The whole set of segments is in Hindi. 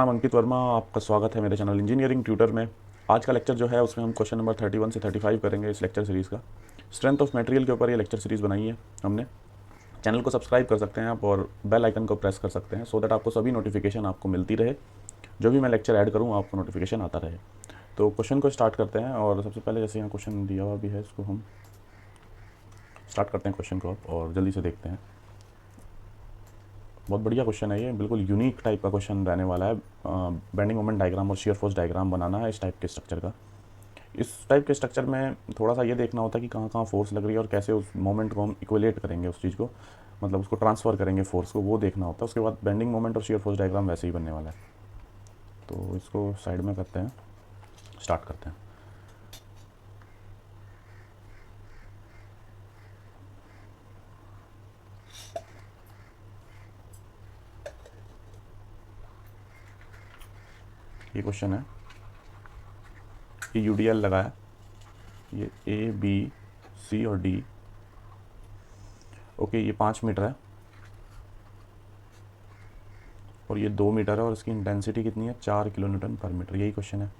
नाम अंकित वर्मा, आपका स्वागत है मेरे चैनल इंजीनियरिंग ट्यूटर में। आज का लेक्चर जो है उसमें हम क्वेश्चन नंबर 31 से 35 करेंगे इस लेक्चर सीरीज़ का। स्ट्रेंथ ऑफ मटेरियल के ऊपर ये लेक्चर सीरीज़ बनाई है हमने। चैनल को सब्सक्राइब कर सकते हैं आप और बेल आइकन को प्रेस कर सकते हैं सो दैट आपको सभी नोटिफिकेशन आपको मिलती रहे। जो भी मैं लेक्चर ऐड करूँ आपको नोटिफिकेशन आता रहे। तो क्वेश्चन को स्टार्ट करते हैं और सबसे पहले जैसे यहाँ क्वेश्चन दिया हुआ भी है इसको हम स्टार्ट करते हैं क्वेश्चन को और जल्दी से देखते हैं। बहुत बढ़िया क्वेश्चन है ये, बिल्कुल यूनिक टाइप का क्वेश्चन रहने वाला है। बेंडिंग मोमेंट डायग्राम और शियर फोर्स डायग्राम बनाना है इस टाइप के स्ट्रक्चर का। इस टाइप के स्ट्रक्चर में थोड़ा सा ये देखना होता है कि कहाँ कहाँ फोर्स लग रही है और कैसे उस मोमेंट को हम इक्वलेट करेंगे, उस चीज़ को मतलब उसको ट्रांसफ़र करेंगे फोर्स को, वो देखना होता है। उसके बाद बेंडिंग मोमेंट और शियर फोर्स डायग्राम वैसे ही बनने वाला है। तो इसको साइड में करते हैं, स्टार्ट करते हैं। ये क्वेश्चन है, ये यूडीएल लगा है, ये ए बी सी और डी। ओके, ये 5 मीटर है और ये 2 मीटर है और इसकी इंटेंसिटी कितनी है, 4 किलो न्यूटन पर मीटर। यही क्वेश्चन है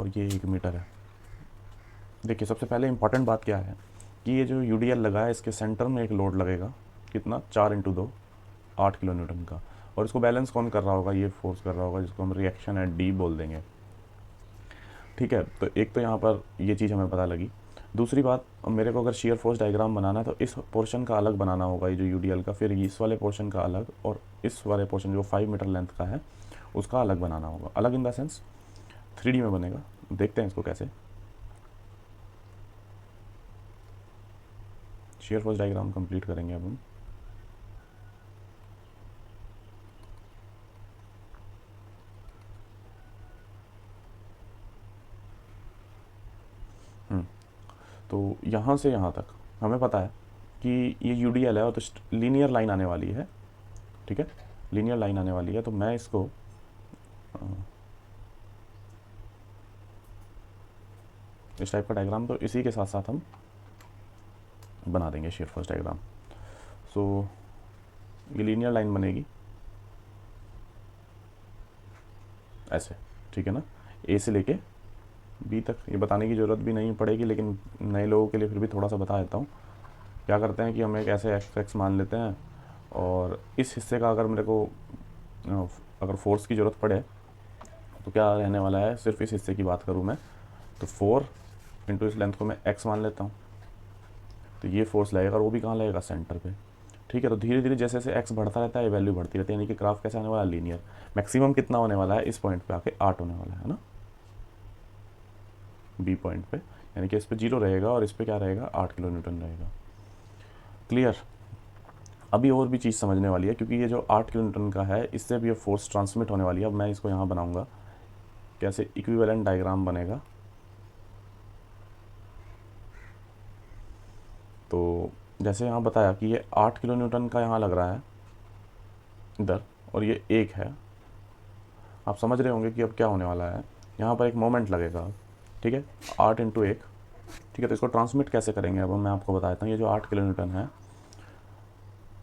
और ये 1 मीटर है। देखिए सबसे पहले इंपॉर्टेंट बात क्या है कि ये जो यूडीएल लगा है इसके सेंटर में एक लोड लगेगा, कितना, 4 × 2 8 किलो न्यूटन का। और इसको बैलेंस कौन कर रहा होगा, ये फोर्स कर रहा होगा जिसको हम रिएक्शन एट डी बोल देंगे। ठीक है, तो एक तो यहाँ पर ये चीज़ हमें पता लगी। दूसरी बात, मेरे को अगर शियर फोर्स डायग्राम बनाना है तो इस पोर्शन का अलग बनाना होगा, ये जो यूडीएल का, फिर इस वाले पोर्शन का अलग और इस वाले पोर्शन जो 5 मीटर लेंथ का है उसका अलग बनाना होगा। अलग इन द सेंस 3D में बनेगा। देखते हैं इसको कैसे। शियर फोर्स डायग्राम कंप्लीट करेंगे अब हम। तो यहाँ से यहाँ तक हमें पता है कि ये यूडीएल है और तो लीनियर लाइन आने वाली है। ठीक है, लीनियर लाइन आने वाली है। तो मैं इसको इस टाइप का डायग्राम तो इसी के साथ साथ हम बना देंगे शियर फोर्स डायग्राम। सो ये लीनियर लाइन बनेगी ऐसे, ठीक है ना, ए से लेके बी तक। ये बताने की ज़रूरत भी नहीं पड़ेगी लेकिन नए लोगों के लिए फिर भी थोड़ा सा बता देता हूँ। क्या करते हैं कि हम एक ऐसे एक्स मान लेते हैं और इस हिस्से का अगर मेरे को अगर फोर्स की ज़रूरत पड़े तो क्या रहने वाला है, सिर्फ इस हिस्से की बात करूँ मैं तो 4 × इस लेंथ को मैं x मान लेता हूँ। तो ये फोर्स लगेगा और वो भी कहाँ लगेगा, सेंटर पे। ठीक है, तो धीरे धीरे जैसे जैसे x बढ़ता रहता है ये वैल्यू बढ़ती रहती है, यानी कि ग्राफ कैसे आने वाला है, लीनियर। मैक्सिमम कितना होने वाला है, इस पॉइंट पे आके 8 होने वाला है ना, बी पॉइंट पे, यानी कि इस पे 0 रहेगा और इस पे क्या रहेगा, 8 किलो न्यूटन रहेगा। क्लियर। अभी और भी चीज़ समझने वाली है क्योंकि ये जो 8 किलो न्यूटन का है इससे भी ये फोर्स ट्रांसमिट होने वाली है। अब मैं इसको यहाँ बनाऊँगा, कैसे इक्विवेलेंट डायग्राम बनेगा। तो जैसे यहाँ बताया कि ये 8 किलो न्यूटन का यहाँ लग रहा है इधर और ये 1 है। आप समझ रहे होंगे कि अब क्या होने वाला है, यहाँ पर एक मोमेंट लगेगा। ठीक है, 8 × 1। ठीक है, तो इसको ट्रांसमिट कैसे करेंगे अब मैं आपको बताता हूँ। ये जो 8 किलो न्यूटन है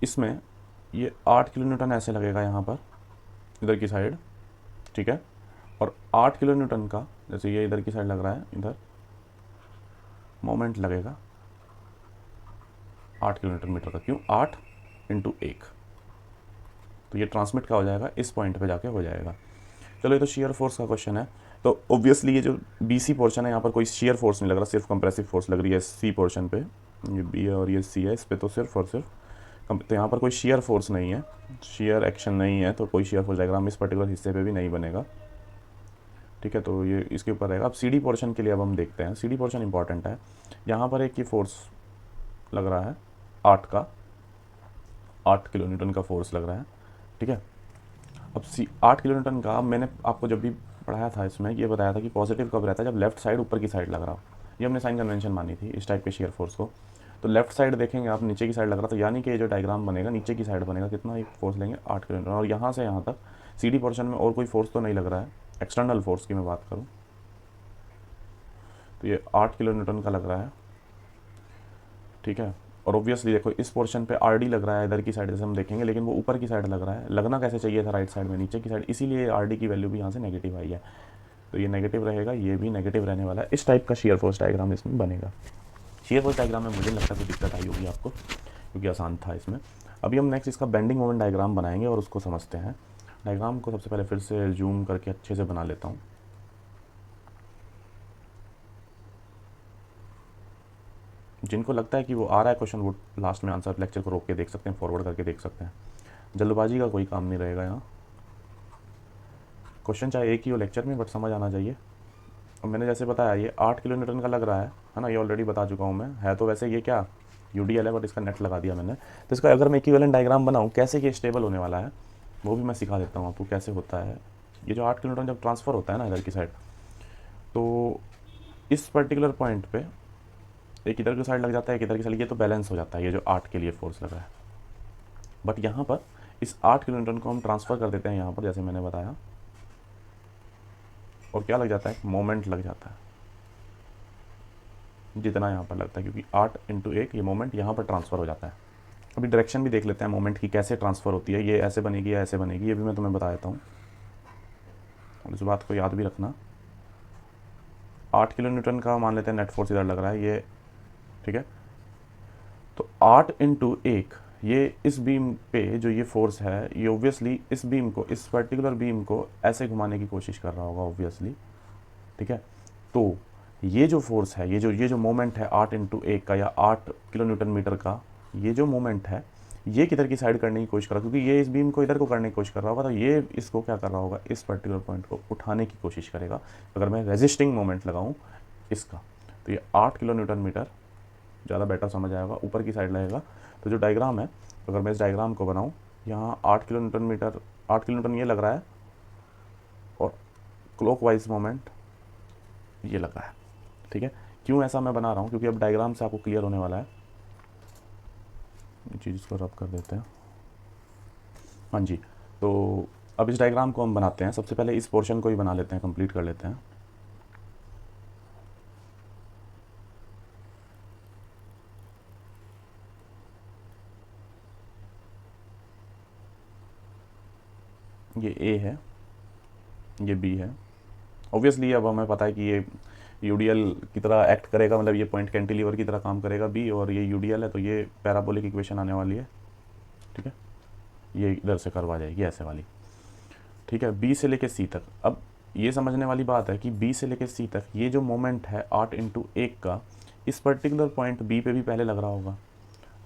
इसमें ये 8 किलो न्यूटन ऐसे लगेगा यहाँ पर इधर की साइड। ठीक है, और 8 किलो न्यूटन का जैसे ये इधर की साइड लग रहा है, इधर मोमेंट लगेगा 8 किलो न्यूटन मीटर का। क्यों, 8 × 1। तो ये ट्रांसमिट क्या हो जाएगा, इस पॉइंट पे जाके हो जाएगा। चलो ये तो शियर फोर्स का क्वेश्चन है। तो ऑब्वियसली ये जो बी सी पोर्शन है यहाँ पर कोई शियर फोर्स नहीं लग रहा, सिर्फ कंप्रेसिव फोर्स लग रही है सी पोर्शन पे। ये बी है और ये सी है, इस पर तो सिर्फ और सिर्फ तो यहाँ पर कोई शियर फोर्स नहीं है, शियर एक्शन नहीं है, तो कोई शियर फोर्स डायग्राम इस पर्टिकुलर हिस्से पे भी नहीं बनेगा। ठीक है, तो ये इसके ऊपर रहेगा। अब सी डी पोर्शन के लिए अब हम देखते हैं। सी डी पोर्शन इंपॉर्टेंट है। यहाँ पर एक ये फोर्स लग रहा है 8 किलो न्यूटन का फोर्स लग रहा है। ठीक है, अब 8 किलो न्यूटन का मैंने आपको जब भी पढ़ाया था इसमें ये बताया था कि पॉजिटिव कब रहता है, जब लेफ्ट साइड ऊपर की साइड लग रहा हो। ये हमने साइन कन्वेंशन मानी थी इस टाइप के शेयर फोर्स को। तो लेफ्ट साइड देखेंगे आप, नीचे की साइड लग रहा, तो यानी कि ये जो डायग्राम बनेगा नीचे की साइड बनेगा। कितना, एक फोर्स लेंगे 8 किलो न्यूटन और यहाँ से यहाँ तक सी डी पोर्शन में और कोई फोर्स तो नहीं लग रहा है, एक्सटर्नल फोर्स की मैं बात करूँ तो ये 8 किलो न्यूटन का लग रहा है। ठीक है, और ऑब्वियसली देखो इस पोर्शन पे आर डी लग रहा है इधर की साइड से हम देखेंगे, लेकिन वो ऊपर की साइड लग रहा है, लगना कैसे चाहिए था राइट साइड में, नीचे की साइड, इसीलिए आर डी की वैल्यू भी यहाँ से नेगेटिव आई है। तो ये नेगेटिव रहेगा, ये भी नेगेटिव रहने वाला है। इस टाइप का शेयर फोर्स डायग्राम इसमें बनेगा। शेयर फोर्स डायग्राम में मुझे नहीं लगता कोई दिक्कत आई होगी आपको, क्योंकि आसान था इसमें। अभी हम नेक्स्ट इसका बेंडिंग मोमेंट डायग्राम बनाएंगे और उसको समझते हैं। डायग्राम को सबसे पहले फिर से जूम करके अच्छे से बना लेता हूँ। जिनको लगता है कि वो आ रहा है क्वेश्चन, वो लास्ट में आंसर लेक्चर को रोक के देख सकते हैं, फॉरवर्ड करके देख सकते हैं। जल्दबाजी का कोई काम नहीं रहेगा यहाँ। क्वेश्चन चाहे एक ही हो लेक्चर में, बट समझ आना चाहिए। अब मैंने जैसे बताया ये 8 किलो न्यूटन का लग रहा है ना, ये ऑलरेडी बता चुका हूँ मैं। है तो वैसे ये क्या यूडीएल है, बट इसका नेट लगा दिया मैंने। तो इसका अगर मैं इक्विवेलेंट डायग्राम बनाऊँ कैसे ये स्टेबल होने वाला है, वो भी मैं सिखा देता हूँ आपको कैसे होता है। ये जो 8 किलो न्यूटन जब ट्रांसफ़र होता है ना इधर की साइड, तो इस पर्टिकुलर पॉइंट पे एक इधर की साइड लग जाता है, एक इधर की साइड, ये तो बैलेंस हो जाता है, ये जो 8 के लिए फोर्स लगा है। बट यहाँ पर इस 8 किलो न्यूटन को हम ट्रांसफ़र कर देते हैं यहाँ पर, जैसे मैंने बताया, और क्या लग जाता है, मोमेंट लग जाता है जितना यहाँ पर लगता है, क्योंकि 8 इंटू 1 ये मोमेंट यहाँ पर ट्रांसफ़र हो जाता है। अभी डायरेक्शन भी देख लेते हैं मोमेंट की कैसे ट्रांसफ़र होती है। ये ऐसे बनेगी या ऐसे बनेगी, ये भी मैं तुम्हें बता देता हूँ, और इस बात को याद भी रखना। 8 किलो न्यूटन का मान लेते हैं नेट फोर्स इधर लग रहा है ये, ठीक है। तो 8 इंटू 1, ये इस बीम पे जो ये फोर्स है, ये ऑब्वियसली इस बीम को, इस पर्टिकुलर बीम को ऐसे घुमाने की कोशिश कर रहा होगा ऑब्वियसली, ठीक है। तो ये जो फोर्स है, ये जो मोमेंट है 8 इंटू 1 का, या 8 किलो न्यूटन मीटर का, ये जो मोमेंट है, ये किधर की साइड करने की कोशिश कर रहा है, क्योंकि ये इस बीम को इधर को करने की कोशिश कर रहा होगा, तो ये इसको क्या कर रहा होगा, इस पर्टिकुलर पॉइंट को उठाने की कोशिश करेगा। अगर मैं रेजिस्टिंग मोमेंट लगाऊँ इसका, तो ये 8 किलो न्यूटन मीटर ज़्यादा बेटर समझ आएगा, ऊपर की साइड लगेगा। तो जो डायग्राम है, अगर मैं इस डायग्राम को बनाऊँ, यहाँ 8 kilo newton metre, 8 kilo newton ये लग रहा है, और क्लॉकवाइज मोमेंट ये लग रहा है, ठीक है। क्यों ऐसा मैं बना रहा हूँ, क्योंकि अब डायग्राम से आपको क्लियर होने वाला है। चीज़ को रब कर देते हैं, हाँ जी। तो अब इस डायग्राम को हम बनाते हैं। सबसे पहले इस पोर्शन को ही बना लेते हैं, कंप्लीट कर लेते हैं। ये ए है, ये बी है। ऑब्वियसली अब हमें पता है कि ये यूडीएल की तरह एक्ट करेगा, मतलब ये पॉइंट कैंटिलीवर की तरह काम करेगा बी, और ये यूडीएल है, तो ये पैराबोलिक इक्वेशन आने वाली है, ठीक है। ये इधर से करवा जाएगी ऐसे वाली, ठीक है। बी से लेके सी तक, अब ये समझने वाली बात है कि बी से लेके सी तक ये जो मोमेंट है 8 इंटू 1 का, इस पर्टिकुलर पॉइंट बी पे भी पहले लग रहा होगा,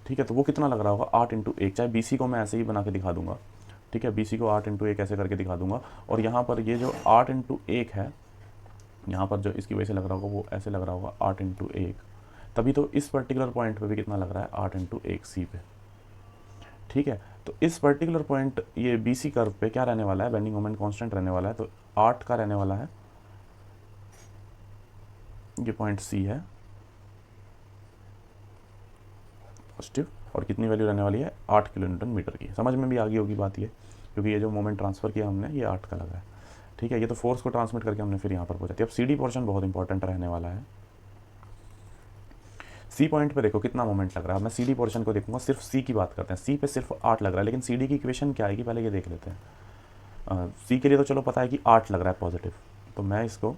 ठीक है। तो वो कितना लग रहा होगा, 8 इंटू 1। चाहे बी सी को मैं ऐसे ही बना के दिखा दूंगा, ठीक है, बी सी को 8 इंटू 1 ऐसे करके दिखा दूंगा। और यहाँ पर ये जो 8 इंटू 1 है, यहाँ पर जो इसकी वजह से लग रहा होगा वो ऐसे लग रहा होगा 8 इंटू 1। तभी तो इस पर्टिकुलर पॉइंट पे भी कितना लग रहा है, 8 इंटू 1 सी पे, ठीक है। तो इस पर्टिकुलर पॉइंट ये बी सी कर्व पे क्या रहने वाला है, बेंडिंग मोमेंट कांस्टेंट रहने वाला है, तो 8 का रहने वाला है, ये पॉइंट सी है पॉजिटिव, और कितनी वैल्यू रहने वाली है, 8 किलो न्यूटन मीटर की। समझ में भी आ गई होगी बात ये, क्योंकि ये जो मोमेंट ट्रांसफ़र किया हमने ये 8 का लगा है, ठीक है। ये तो फोर्स को ट्रांसमिट करके हमने फिर यहाँ पर पहुँचा दिया। अब सी डी पोर्शन बहुत इंपॉर्टेंट रहने वाला है। सी पॉइंट पे देखो कितना मोमेंट लग रहा है। मैं सी डी पोर्शन को देखूंगा, सिर्फ सी की बात करते हैं। सी पे सिर्फ 8 लग रहा है, लेकिन सी डी की इक्वेशन क्या आएगी पहले ये देख लेते हैं। सी के लिए तो चलो पता है कि 8 लग रहा है पॉजिटिव, तो मैं इसको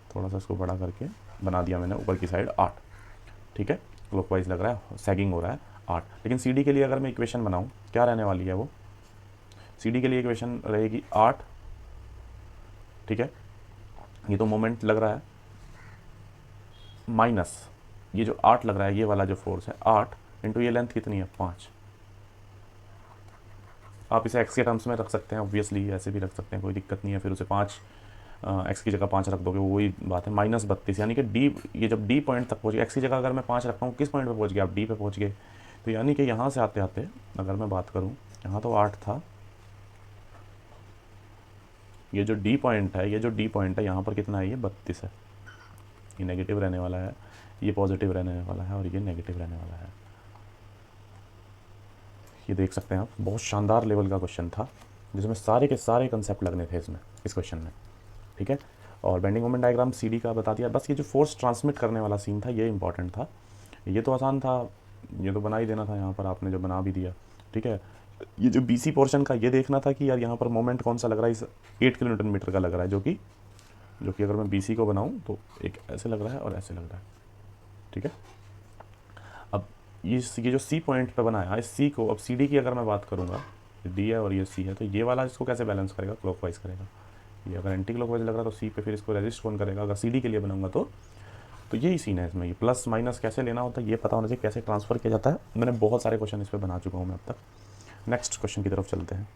थोड़ा सा इसको बड़ा करके बना दिया मैंने, ऊपर की साइड 8, ठीक है। क्लॉकवाइज लग रहा है, सैगिंग हो रहा है 8। लेकिन सी डी के लिए अगर मैं इक्वेशन बनाऊँ, क्या रहने वाली है वो, सी डी के लिए इक्वेशन रहेगी 8, ठीक है। ये तो मोमेंट लग रहा है, माइनस ये जो 8 लग रहा है, ये वाला जो फोर्स है 8 इंटू ये लेंथ कितनी है, 5। आप इसे एक्स के टर्म्स में रख सकते हैं, ऑब्वियसली ऐसे भी रख सकते हैं, कोई दिक्कत नहीं है। फिर उसे 5 एक्स की जगह 5 रख दोगे, वही बात है, -32। यानी कि डी, ये जब डी पॉइंट तक पहुँच गया, एक्स की जगह अगर मैं 5 रखता हूँ, किस पॉइंट पे पहुँच गया, आप डी पे पहुँच गए। तो यानी कि यहाँ से आते आते अगर मैं बात करूँ, यहाँ तो 8 था, ये जो डी पॉइंट है, ये जो डी पॉइंट है यहाँ पर कितना है, ये 32 है। ये नेगेटिव रहने वाला है, ये पॉजिटिव रहने वाला है, और ये नेगेटिव रहने वाला है। ये देख सकते हैं आप, बहुत शानदार लेवल का क्वेश्चन था, जिसमें सारे के सारे कंसेप्ट लगने थे इसमें, इस क्वेश्चन में, ठीक है। और बेंडिंग मोमेंट डायग्राम CD का बता दिया। बस ये जो फोर्स ट्रांसमिट करने वाला सीन था ये इंपॉर्टेंट था, ये तो आसान था, ये तो बना ही देना था यहाँ पर, आपने जो बना भी दिया, ठीक है। ये जो BC पोर्शन का ये देखना था कि यार यहाँ पर मोमेंट कौन सा लग रहा है, इस 8 किलोन्यूटन मीटर का लग रहा है, जो कि अगर मैं BC को बनाऊँ तो एक ऐसे लग रहा है और ऐसे लग रहा है, ठीक है। अब ये जो C पॉइंट पे बनाया, इस C को, अब CD की अगर मैं बात करूँगा, D है और ये C है, तो ये वाला इसको कैसे बैलेंस करेगा, क्लॉकवाइज करेगा। ये अगर एंटी क्लॉकवाइज लग रहा है तो C पे फिर इसको रेजिस्ट कौन करेगा, अगर CD के लिए बनाऊंगा तो यही सीन है इसमें। ये प्लस माइनस कैसे लेना होता है ये पता होना चाहिए, कैसे ट्रांसफ़र किया जाता है। मैंने बहुत सारे क्वेश्चन इस पर बना चुका हूँ मैं अब तक। नेक्स्ट क्वेश्चन की तरफ चलते हैं।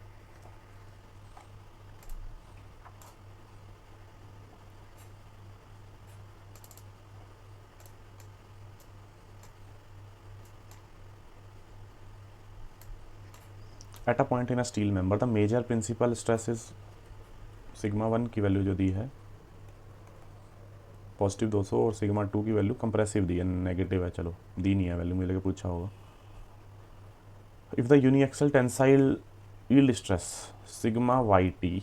At a point in a steel member the major principal stress is sigma 1 की वैल्यू जो दी है पॉजिटिव 200 और सिग्मा 2 की वैल्यू कंप्रेसिव दी है नेगेटिव है, चलो दी नहीं है वैल्यू, मुझे लगे पूछा होगा। If the uniaxial tensile yield stress sigma YT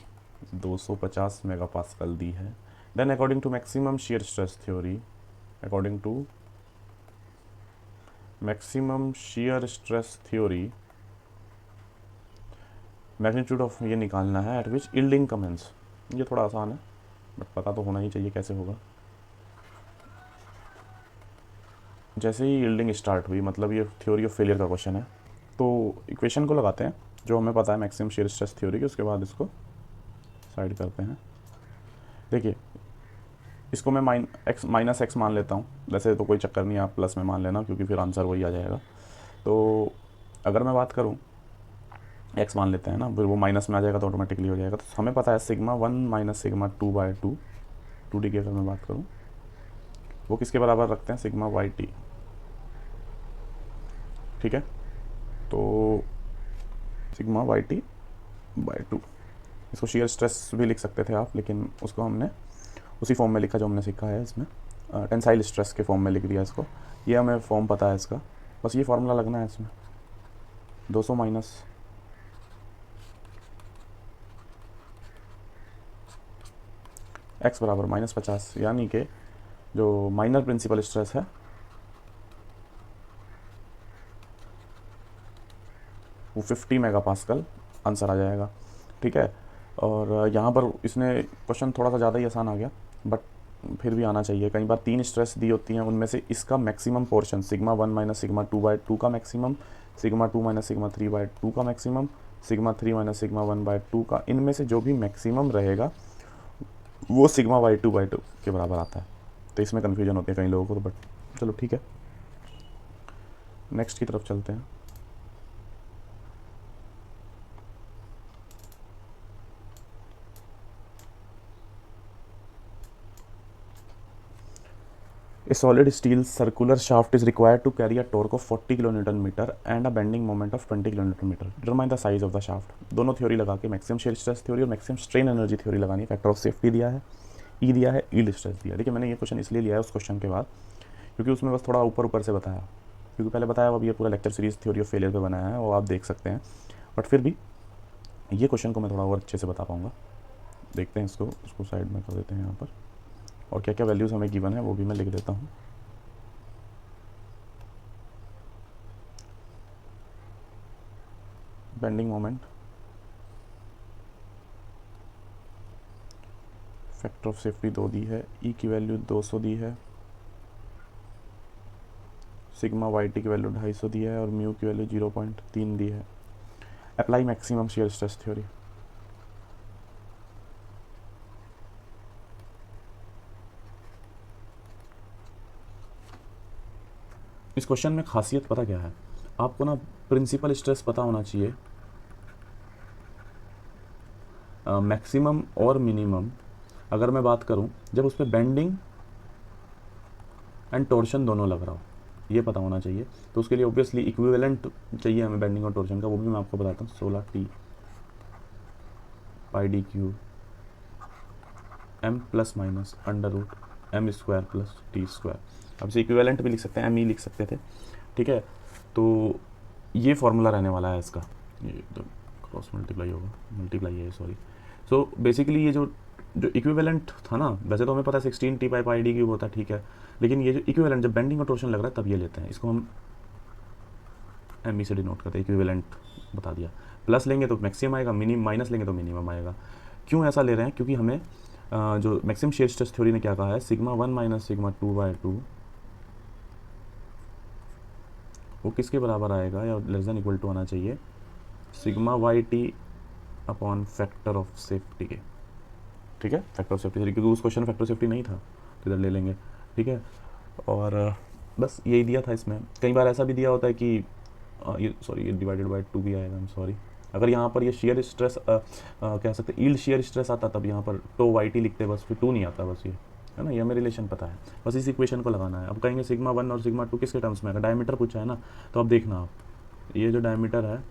250 megapascal दी है, then according to maximum shear stress theory, according to maximum shear stress theory magnitude of ये निकालना है एट विच यील्डिंग कमेंस। ये थोड़ा आसान है बट पता तो होना ही चाहिए कैसे होगा। जैसे ही यील्डिंग स्टार्ट हुई, मतलब ये थ्योरी ऑफ फेलियर का क्वेश्चन है, तो इक्वेशन को लगाते हैं जो हमें पता है मैक्सिमम शियर स्ट्रेस थ्योरी की, उसके बाद इसको साइड करते हैं। देखिए इसको मैं माइनस एक्स मान लेता हूँ, वैसे तो कोई चक्कर नहीं, आप प्लस में मान लेना क्योंकि फिर आंसर वही आ जाएगा। तो अगर मैं बात करूँ एक्स मान लेते हैं ना, फिर वो माइनस में आ जाएगा तो ऑटोमेटिकली हो जाएगा। तो हमें पता है सिग्मा 1 माइनस सिग्मा 2/2 2D की अगर मैं बात करूँ वो किसके बराबर रखते हैं, सिग्मा YT, ठीक है। तो सिग्मा YT/2, इसको शियर स्ट्रेस भी लिख सकते थे आप, लेकिन उसको हमने उसी फॉर्म में लिखा जो हमने सीखा है इसमें, टेंसाइल स्ट्रेस के फॉर्म में लिख दिया इसको। ये हमें फॉर्म पता है इसका, बस ये फार्मूला लगना है इसमें, 200 माइनस एक्स बराबर -50, यानी कि जो माइनर प्रिंसिपल स्ट्रेस है वो 50 मेगापास्कल आंसर आ जाएगा, ठीक है। और यहाँ पर इसने क्वेश्चन थोड़ा सा ज़्यादा ही आसान आ गया, बट फिर भी आना चाहिए। कई बार 3 स्ट्रेस दी होती हैं, उनमें से इसका maximum portion sigma 1 minus sigma 2/2 का मैक्सिमम, सिग्मा 2 माइनस सिग्मा 3/2 का मैक्सिमम, सिग्मा 3 माइनस सिग्मा 1/2 का, इनमें से जो भी मैक्सिमम रहेगा वो सिग्मा Y2/2 के बराबर आता है। तो इसमें कन्फ्यूजन होती है कई लोगों को, तो बट चलो ठीक है, नेक्स्ट की तरफ चलते हैं। A solid steel circular shaft is required to carry a torque of 40 kN and a bending moment of 20 kN. Determine the size of the shaft। दोनों थ्योरी लगा के मैक्सिमम शियर स्ट्रेस थ्योरी और मैक्सिमम स्ट्रेन एनर्जी थ्योरी लगानी है। फैक्टर ऑफ सेफ्टी दिया है, ई दिया है, यील्ड स्ट्रेस दिया है। देखिए मैंने ये क्वेश्चन इसलिए लिया है उस क्वेश्चन के बाद क्योंकि उसमें बस थोड़ा ऊपर से बताया, क्योंकि पहले बताया अब ये पूरा lecture series theory of failure पे बनाया है, वो आप देख सकते हैं, बट फिर भी ये क्वेश्चन को मैं थोड़ा और अच्छे से बता पाऊँगा। देखते हैं उसको साइड में कर देते हैं यहाँ पर, और क्या क्या वैल्यूज़ हमें गिवन है वो भी मैं लिख देता हूँ। Bending moment, factor of safety 2 दी है, ई की वैल्यू 200 दी है, सिग्मा YT की वैल्यू 250 दी है और म्यू की वैल्यू 0.3 दी है। Apply maximum shear stress theory. इस क्वेश्चन में खासियत पता क्या है, आपको ना प्रिंसिपल स्ट्रेस पता होना चाहिए, मैक्सिमम और मिनिमम अगर मैं बात करूं जब उस पर बेंडिंग एंड टॉर्शन दोनों लग रहा हो, ये पता होना चाहिए। तो उसके लिए ऑब्वियसली इक्विवेलेंट चाहिए हमें बेंडिंग और टॉर्शन का, वो भी मैं आपको बताता हूँ। 16T/d³ m plus minus √m² plus t²। अब इसे इक्विवेलेंट भी लिख सकते हैं, m ही लिख सकते थे, ठीक है। तो ये फॉर्मूला रहने वाला है इसका, ये तो क्रॉस मल्टीप्लाई होगा, मल्टीप्लाई है सॉरी। सो बेसिकली ये जो जो इक्विवेलेंट था ना, वैसे तो हमें पता है 16 T by pi D cube होता है, ठीक है, लेकिन ये जो इक्विवेलेंट जब बेंडिंग और टोर्शन लग रहा है तब ये लेते हैं, इसको हम एम ई से डिनोट करते हैं, इक्विवेलेंट बता दिया। प्लस लेंगे तो मैक्सिमम आएगा, मिनिमम माइनस लेंगे तो मिनिमम आएगा। क्यों ऐसा ले रहे हैं? क्योंकि हमें जो मैक्सिमम शेयर स्ट्रेस थ्योरी ने क्या कहा है, सिग्मा 1 माइनस सिग्मा 2/2 वो किसके बराबर आएगा, या लेस देन इक्वल टू आना चाहिए sigma y t upon factor of safety के, ठीक है, फैक्टर ऑफ सेफ्टी, क्योंकि उस क्वेश्चन में फैक्टर ऑफ सेफ्टी नहीं था तो इधर ले लेंगे, ठीक है। और बस यही दिया था इसमें। कई बार ऐसा भी दिया होता है कि ये सॉरी ये डिवाइडेड बाय 2 भी आएगा, आई एम सॉरी। अगर यहाँ पर ये शेयर स्ट्रेस कह सकते हैं यील्ड शेयर स्ट्रेस आता तब यहाँ पर टो वाई टी लिखते, बस फिर 2 नहीं आता, बस ये है ना, ये हमें रिलेशन पता है, बस इस इक्वेशन को लगाना है। अब कहेंगे सिग्मा 1 और सिग्मा 2 किसके टर्म्स में आएगा, डायमीटर पूछा है ना, तो अब देखना आप ये जो डायमीटर है,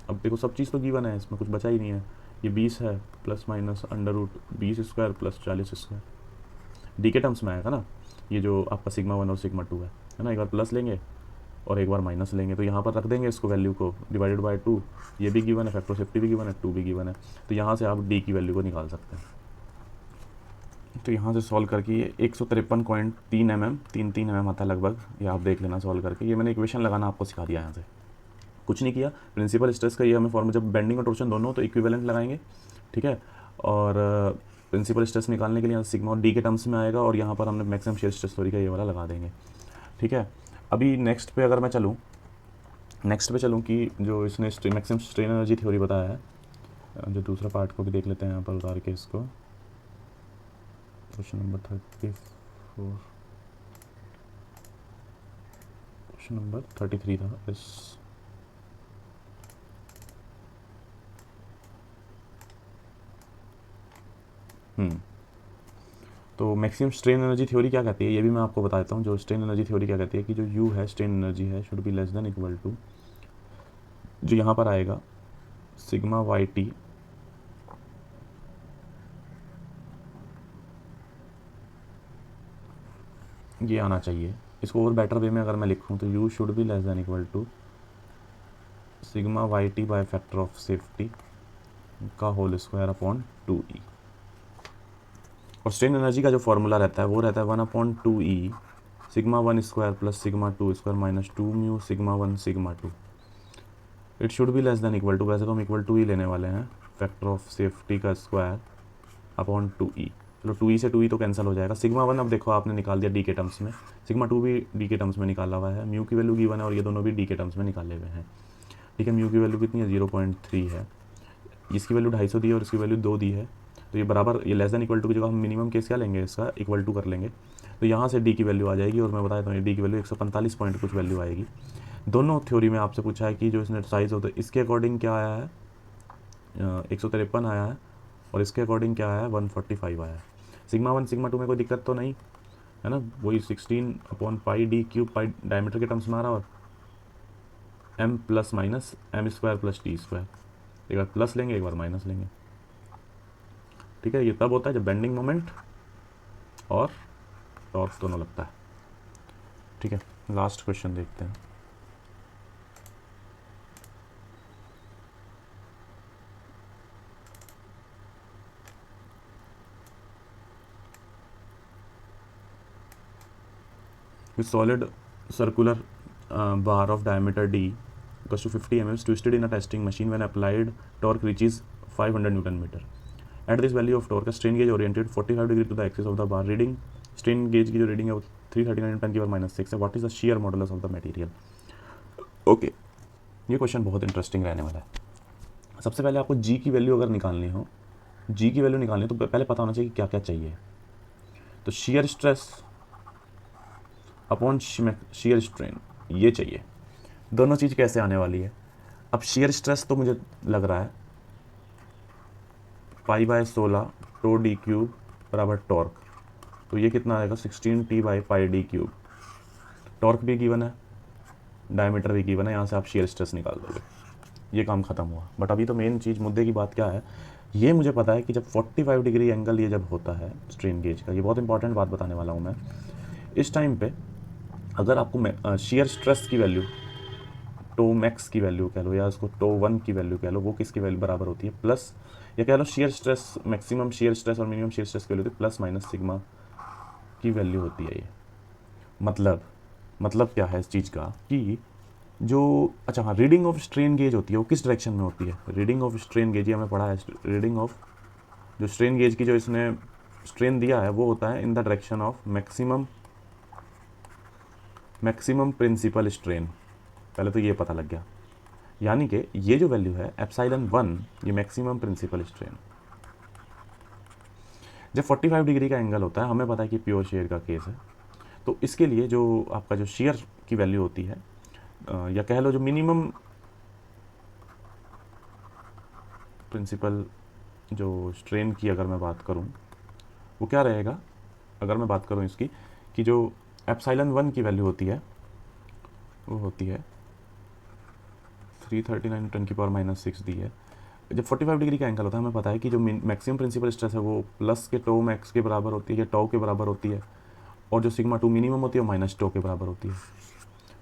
अब देखो सब चीज़ तो गिवन है, इसमें कुछ बचा ही नहीं है। ये 20 है plus minus under root 20 square plus 40 square, d के टर्म्स में आएगा ना, ये जो आपका सिग्मा 1 और सिग्मा 2 है ना। एक बार प्लस लेंगे और एक बार माइनस लेंगे, तो यहाँ पर रख देंगे इसको वैल्यू को डिवाइडेड बाय 2, ये भी गिवन है, फैक्टर ऑफ सेफ्टी भी गिवन है, 2 भी गिवन है, तो यहाँ से आप डी की वैल्यू को निकाल सकते हैं। तो यहाँ से सॉल्व करके ये 153.3 mm 3 mm आता है लगभग, ये आप देख लेना सॉल्व करके। ये मैंने इक्वेशन लगाना आपको सिखा दिया, यहाँ से कुछ नहीं किया। प्रिंसिपल स्ट्रेस का ये हमें फॉर्मूला, जब बेंडिंग और टोर्शन दोनों तो इक्विवेलेंट लगाएंगे, ठीक है, और प्रिंसिपल स्ट्रेस निकालने के लिए सिग्मा और डी के टर्म्स में आएगा, और यहाँ पर हमने मैक्सिमम शेयर स्ट्रेस थ्योरी का ये वाला लगा देंगे, ठीक है। अभी नेक्स्ट पे अगर मैं चलूँ, नेक्स्ट पे चलूँ कि जो इसने मैक्सिमम स्ट्रेन एनर्जी थ्योरी बताया है, जो दूसरा पार्ट को भी देख लेते हैं यहाँ पर उतार के इसको, क्वेश्चन नंबर 34, क्वेश्चन नंबर 33 था इस, तो मैक्सिमम स्ट्रेन एनर्जी थ्योरी क्या कहती है, ये भी मैं आपको बता देता हूँ। जो स्ट्रेन एनर्जी थ्योरी क्या कहती है कि जो यू है स्ट्रेन एनर्जी है should be less than equal to, जो यहाँ पर आएगा सिग्मा वाई टी ये आना चाहिए। इसको और बेटर वे में अगर मैं लिखूँ तो u should be less than equal to sigma y t by factor of safety का होल स्क्वायर अपॉन 2e। और स्ट्रेन एनर्जी का जो फॉर्मूला रहता है वो रहता है 1/2e sigma 1 square plus sigma 2 square minus 2 mu sigma 1 sigma 2। It should be less than equal to, वैसे तो हम इक्वल टू ही लेने वाले हैं, फैक्टर ऑफ सेफ्टी का स्क्वायर अपॉन 2e। चलो 2e से 2e तो कैंसिल हो जाएगा। सिग्मा 1 अब देखो आपने निकाल दिया डी के टर्म्स में, सिग्मा 2 भी डी के टर्म्स में निकाला हुआ है, म्यू की वैल्यू गिवन है और ये दोनों भी डी के टर्म्स में निकाले हुए हैं, ठीक है। म्यू की वैल्यू कितनी है 0.3 है, इसकी वैल्यू 250 दी है और इसकी वैल्यू 2 दी है, तो ये बराबर, ये लेस देन इक्वल टू की जगह हम मिनिमम केस क्या लेंगे, इसका इक्वल टू कर लेंगे, तो यहाँ से डी की वैल्यू आ जाएगी। और मैं बता देता हूँ डी की वैल्यू 145 पॉइंट कुछ वैल्यू आएगी। दोनों थ्योरी में आपसे पूछा है कि जो इसने साइज होता है इसके अकॉर्डिंग क्या आया है, 153 आया है, और इसके अकॉर्डिंग क्या आया है 145 आया है। सिग्मा 1 सिग्मा 2 में कोई दिक्कत तो नहीं है ना, वही 16/पाई डी क्यूब पाई डायमीटर के टर्म्स में आ रहा, और m plus minus m square plus T square, एक बार प्लस लेंगे एक बार माइनस लेंगे, ठीक है। ये तब होता है जब बेंडिंग मोमेंट और टॉर्क दोनों लगता है, ठीक है। लास्ट क्वेश्चन देखते हैं। With solid circular bar of diameter d equals to 50 mm twisted in a testing machine, when applied torque reaches 500 Newton meter. At this value of torque, a strain gauge oriented 45 degree to the axis of the bar, reading strain gauge की जो reading है वो 339 10 की पावर -6 है। What is the shear modulus of the material? Okay, ये क्वेश्चन बहुत इंटरेस्टिंग रहने वाला है। सबसे पहले आपको जी की वैल्यू अगर निकालनी हो, जी की वैल्यू निकालनी तो पहले पता होना चाहिए कि क्या क्या चाहिए। तो shear stress upon shear strain ये चाहिए, दोनों चीज़ कैसे आने वाली है। अब शियर स्ट्रेस तो मुझे लग रहा है π/16 टो डी क्यूब बराबर टॉर्क, तो ये कितना आएगा 16t/पाई डी क्यूब। टॉर्क भी गिवन है, डायमीटर भी गिवन है, यहाँ से आप शियर स्ट्रेस निकाल दोगे, ये काम खत्म हुआ। बट अभी तो मेन चीज़ मुद्दे की बात क्या है, ये मुझे पता है कि जब 45 डिग्री एंगल ये जब होता है स्ट्रेन गेज का, ये बहुत इंपॉर्टेंट बात बताने वाला हूँ मैं। इस टाइम पे अगर आपको शियर स्ट्रेस की वैल्यू टो मैक्स की वैल्यू कह लो या उसको टो 1 की वैल्यू कह लो, वो किसकी वैल्यू बराबर होती है, प्लस या कह लो shear stress, maximum shear stress और मिनिमम शेयर स्ट्रेस की वैल्यू होती है प्लस माइनस सिग्मा की वैल्यू होती है ये। मतलब क्या है इस चीज़ का कि जो अच्छा हाँ, रीडिंग ऑफ स्ट्रेन गेज होती है वो किस डायरेक्शन में होती है, रीडिंग ऑफ स्ट्रेन गेज, ये हमें पढ़ा है, रीडिंग ऑफ जो स्ट्रेन गेज की जो इसने स्ट्रेन दिया है वो होता है in the direction of maximum principal strain. पहले तो ये पता लग गया, यानी कि ये जो वैल्यू है एप्सिलॉन 1, ये मैक्सिमम प्रिंसिपल स्ट्रेन। जब 45 डिग्री का एंगल होता है, हमें पता है कि प्योर शेयर का केस है, तो इसके लिए जो आपका जो शेयर की वैल्यू होती है या कह लो जो मिनिमम प्रिंसिपल जो स्ट्रेन की अगर मैं बात करूं वो क्या रहेगा, अगर मैं बात करूं इसकी कि जो एप्सिलॉन 1 की वैल्यू होती है वो होती है 339 10 की पावर -6 दी है। जब 45 डिग्री का एंगल होता है, हमें पता है कि जो मैक्सिमम प्रिंसिपल स्ट्रेस है वो प्लस के टो मैक्स के बराबर होती है या टो के बराबर होती है, और जो सिग्मा 2 मिनिमम होती है वो माइनस टो के बराबर होती है।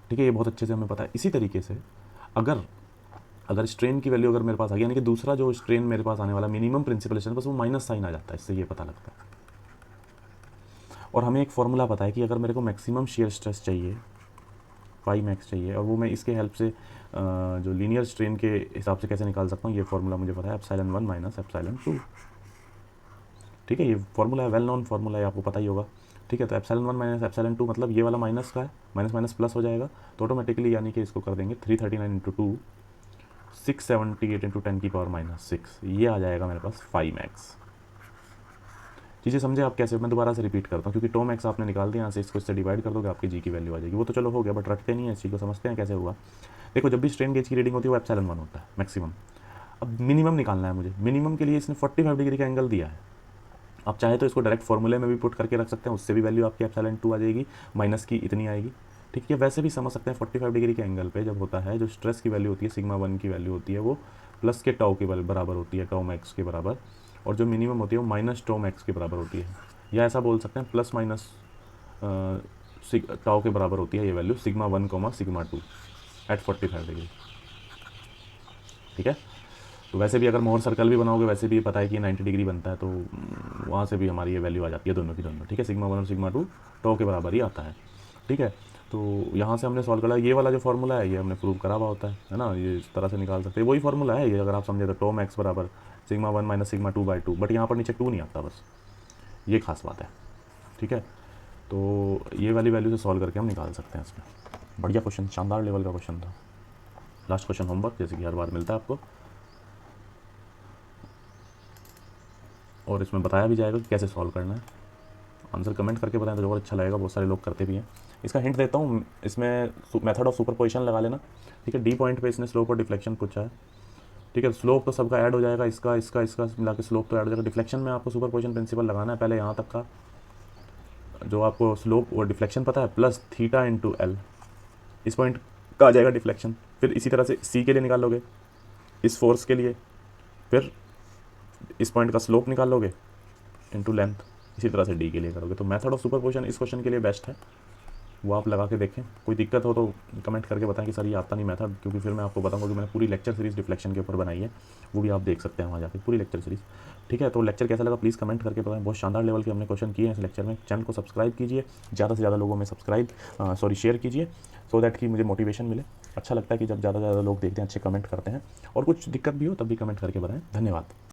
ठीक है, ये बहुत अच्छे से हमें पता है। इसी तरीके से अगर स्ट्रेन की वैल्यू अगर मेरे पास आ गई, यानी कि दूसरा जो स्ट्रेन मेरे पास आने वाला मिनिमम प्रिंसिपल स्ट्रेन, बस वो माइनस साइन आ जाता है, इससे ये पता लगता है। और हमें एक फॉर्मूला पता है कि अगर मेरे को मैक्सिमम शेयर स्ट्रेस चाहिए, पाई मैक्स चाहिए, और वो मैं इसके हेल्प से जो लीनियर स्ट्रेन के हिसाब से कैसे निकाल सकता हूँ, ये फॉर्मूला मुझे पता है, एप्सिलॉन 1 माइनस एप्सिलॉन 2। ठीक है, ये फॉर्मूला है, वेल नोन फॉर्मूला है, आपको पता ही होगा। ठीक है, तो एप्सिलॉन 1 माइनस एप्सिलॉन 2 मतलब ये वाला माइनस का है, माइनस माइनस प्लस हो जाएगा, तो ऑटोमेटिकली यानी कि इसको कर देंगे 339 इंटू 2 678 इंटू 10 की पावर -6, ये आ जाएगा मेरे पास 5 मैक्स। चीज़ें समझे आप कैसे, मैं दोबारा से रिपीट करता हूँ, क्योंकि टो मैक्स आपने निकाल दिया, यहाँ से इसको इससे डिवाइड कर दोगे आपकी जी की वैल्यू आ जाएगी। वो तो चलो हो गया, बट रटते नहीं है इस चीज़ को, समझते हैं कैसे हुआ। देखो, जब भी स्ट्रेन गेज की रीडिंग होती है वो एप्सिलॉन 1 होता है मैक्सिमम। अब मिनिमम निकालना है मुझे, मिनिमम के लिए इसने 45 डिग्री का एंगल दिया है। आप चाहे तो इसको डायरेक्ट फॉर्मूले में भी पुट करके रख सकते हैं, उससे भी वैल्यू आपकी एप्सिलॉन 2 आ जाएगी, माइनस की इतनी आएगी। ठीक है, वैसे भी समझ सकते हैं 45 डिग्री के एंगल पे जब होता है, जो स्ट्रेस की वैल्यू होती है सिग्मा 1 की वैल्यू होती है वो प्लस के टाउ के बराबर होती है, टाउ मैक्स के बराबर, और जो मिनिमम होती है वो माइनस टाउ मैक्स के बराबर होती है, या ऐसा बोल सकते हैं प्लस माइनस टाउ के बराबर होती है ये value, sigma 1 sigma 2 at 45 degree. ठीक है, तो वैसे भी अगर मोहर सर्कल भी बनाओगे, वैसे भी पता है कि 90 डिग्री बनता है, तो वहाँ से भी हमारी ये वैल्यू आ जाती है दोनों की दोनों। ठीक है, सिग्मा 1 और सिग्मा 2 टो के बराबर ही आता है। ठीक है, तो यहाँ से हमने सॉल्व करा, ये वाला जो फॉर्मूला है ये हमने प्रूव करा हुआ होता है ना, ये इस तरह से निकाल सकते हैं, वही फॉर्मूला है ये, अगर आप समझे तो टो मैक्स बराबर सिग्मा 1 माइनस सिग्मा 2/2, बट यहाँ पर नीचे 2 नहीं आता, बस ये खास बात है। ठीक है, तो ये वाली वैल्यू से सॉल्व करके हम निकाल सकते हैं इसमें। बढ़िया क्वेश्चन, शानदार लेवल का क्वेश्चन था। लास्ट क्वेश्चन होमवर्क, जैसे कि हर बार मिलता है आपको, और इसमें बताया भी जाएगा कि कैसे सॉल्व करना है। आंसर कमेंट करके बताएं तो और अच्छा लगेगा, बहुत सारे लोग करते भी हैं। इसका हिंट देता हूँ, इसमें मेथड ऑफ सुपरपोजिशन लगा लेना। ठीक है, डी पॉइंट पे इसने स्लोप और डिफ्लेक्शन पूछा है। ठीक है, स्लोप तो सबका ऐड हो जाएगा, इसका मिला के स्लोप तो ऐड हो जाएगा। डिफ्लेक्शन में आपको सुपरपोजिशन प्रिंसिपल लगाना है, पहले यहाँ तक का जो आपको स्लोप और डिफ्लेक्शन पता है, प्लस थीटा इंटू एल, इस पॉइंट का आ जाएगा डिफ्लेक्शन। फिर इसी तरह से सी के लिए निकालोगे, इस फोर्स के लिए, फिर इस पॉइंट का स्लोप निकालोगे इनटू लेंथ, इसी तरह से डी के लिए करोगे। तो मेथड ऑफ सुपरपोजिशन इस क्वेश्चन के लिए बेस्ट है, वो आप लगा के देखें। कोई दिक्कत हो तो कमेंट करके बताएं कि सर ये आता नहीं मेथड, क्योंकि फिर मैं आपको बताऊंगा कि मैंने पूरी लेक्चर सीरीज डिफ्लेक्शन के ऊपर बनाई है, वो भी आप देख सकते हैं वहाँ जाके पूरी लेक्चर सीरीज। ठीक है, तो लेक्चर कैसा लगा प्लीज़ कमेंट करके बताएं। बहुत शानदार लेवल के हमने क्वेश्चन किए हैं इस लेक्चर में। चैनल को सब्सक्राइब कीजिए, ज़्यादा से ज़्यादा लोगों में शेयर कीजिए, सो दैट कि मुझे मोटिवेशन मिले। अच्छा लगता है कि जब ज़्यादा से ज़्यादा लोग देखते हैं, अच्छे कमेंट करते हैं, और कुछ दिक्कत भी हो तब भी कमेंट करके बताएं। धन्यवाद।